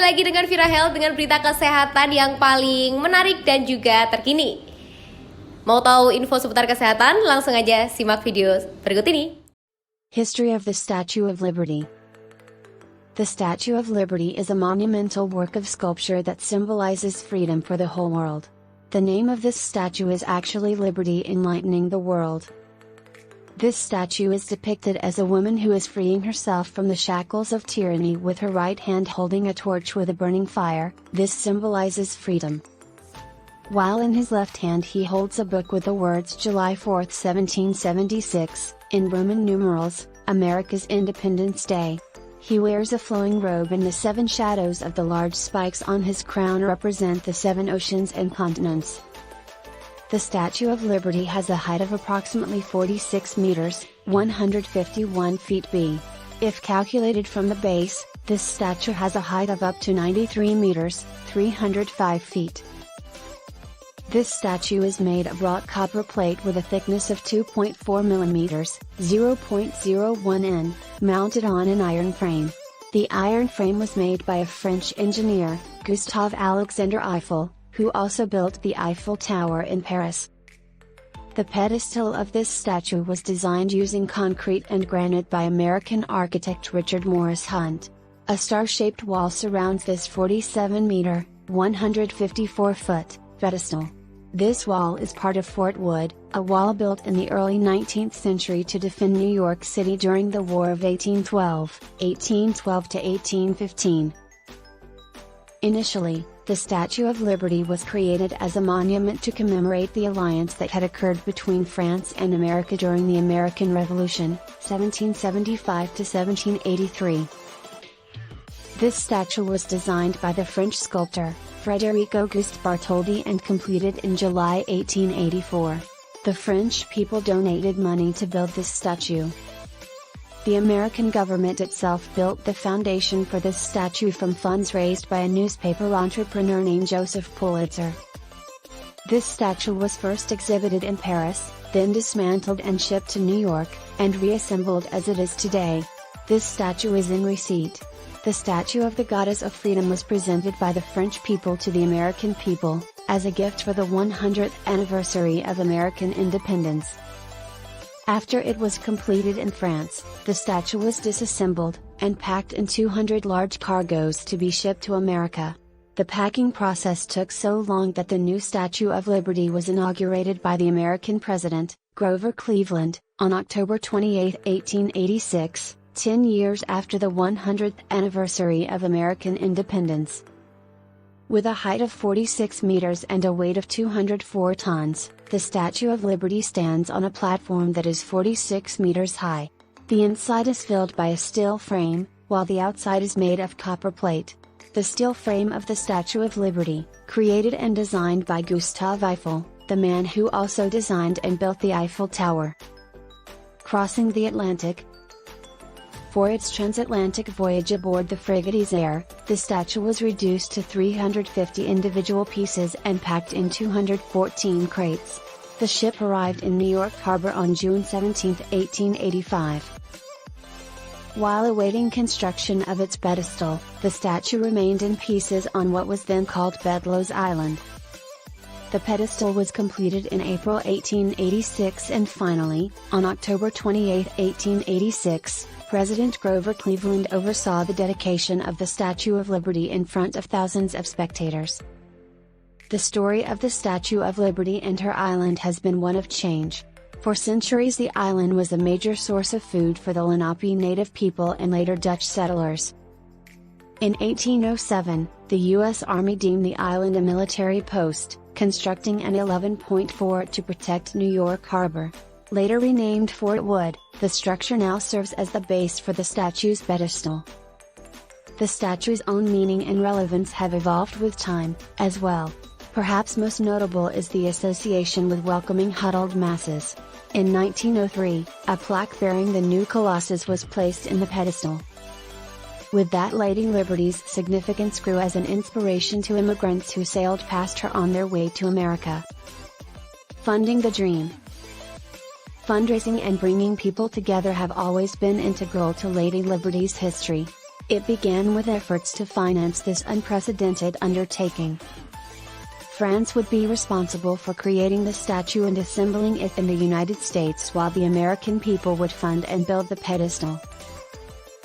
lagi dengan Vira Health dengan berita kesehatan yang paling menarik dan juga terkini. Mau tahu info seputar kesehatan? Langsung aja simak video berikut ini. History of the Statue of Liberty. The Statue of Liberty is a monumental work of sculpture that symbolizes freedom for the whole world. The name of this statue is actually Liberty Enlightening the World. This statue is depicted as a woman who is freeing herself from the shackles of tyranny with her right hand holding a torch with a burning fire. This symbolizes freedom. While in his left hand he holds a book with the words July 4, 1776, in Roman numerals, America's Independence Day. He wears a flowing robe and the 7 shadows of the large spikes on his crown represent the 7 oceans and continents. The Statue of Liberty has a height of approximately 46 meters, 151 feet b. If calculated from the base, this statue has a height of up to 93 meters, 305 feet. This statue is made of wrought copper plate with a thickness of 2.4 millimeters, 0.01 in, mounted on an iron frame. The iron frame was made by a French engineer, Gustave Alexandre Eiffel, who also built the Eiffel Tower in Paris. The pedestal of this statue was designed using concrete and granite by American architect Richard Morris Hunt. A star-shaped wall surrounds this 47-meter, 154-foot, pedestal. This wall is part of Fort Wood, a wall built in the early 19th century to defend New York City during the War of 1812 to 1815. Initially, the Statue of Liberty was created as a monument to commemorate the alliance that had occurred between France and America during the American Revolution, 1775 to 1783. This statue was designed by the French sculptor, Frédéric Auguste Bartholdi and completed in July 1884. The French people donated money to build this statue. The American government itself built the foundation for this statue from funds raised by a newspaper entrepreneur named Joseph Pulitzer. This statue was first exhibited in Paris, then dismantled and shipped to New York, and reassembled as it is today. This statue is in receipt. The statue of the Goddess of Freedom was presented by the French people to the American people, as a gift for the 100th anniversary of American independence. After it was completed in France, the statue was disassembled, and packed in 200 large cargoes to be shipped to America. The packing process took so long that the new Statue of Liberty was inaugurated by the American president, Grover Cleveland, on October 28, 1886, 10 years after the 100th anniversary of American independence. With a height of 46 meters and a weight of 204 tons, the Statue of Liberty stands on a platform that is 46 meters high. The inside is filled by a steel frame, while the outside is made of copper plate. The steel frame of the Statue of Liberty, created and designed by Gustave Eiffel, the man who also designed and built the Eiffel Tower. Crossing the Atlantic. For its transatlantic voyage aboard the frigate Isère, the statue was reduced to 350 individual pieces and packed in 214 crates. The ship arrived in New York Harbor on June 17, 1885. While awaiting construction of its pedestal, the statue remained in pieces on what was then called Bedloe's Island. The pedestal was completed in April 1886 and finally, on October 28, 1886, President Grover Cleveland oversaw the dedication of the Statue of Liberty in front of thousands of spectators. The story of the Statue of Liberty and her island has been one of change. For centuries the island was a major source of food for the Lenape native people and later Dutch settlers. In 1807, the U.S. Army deemed the island a military post, constructing an 11-point fort to protect New York Harbor. Later renamed Fort Wood, the structure now serves as the base for the statue's pedestal. The statue's own meaning and relevance have evolved with time, as well. Perhaps most notable is the association with welcoming huddled masses. In 1903, a plaque bearing the new Colossus was placed in the pedestal. With that Lady Liberty's significance grew as an inspiration to immigrants who sailed past her on their way to America. Funding the dream. Fundraising and bringing people together have always been integral to Lady Liberty's history. It began with efforts to finance this unprecedented undertaking. France would be responsible for creating the statue and assembling it in the United States, while the American people would fund and build the pedestal.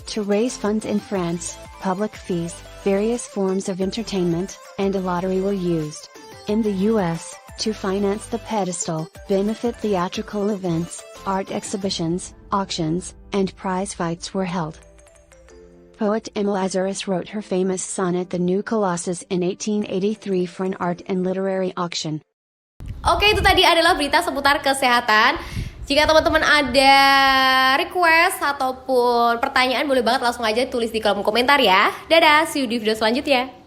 To raise funds in France, public fees, various forms of entertainment, and a lottery were used. In the US, to finance the pedestal, benefit theatrical events, art exhibitions, auctions, and prize fights were held. Poet Emma Lazarus wrote her famous sonnet The New Colossus in 1883 for an art and literary auction. Oke, itu tadi adalah berita seputar kesehatan. Jika teman-teman ada request ataupun pertanyaan, boleh banget langsung aja tulis di kolom komentar ya. Dadah, see you di video selanjutnya.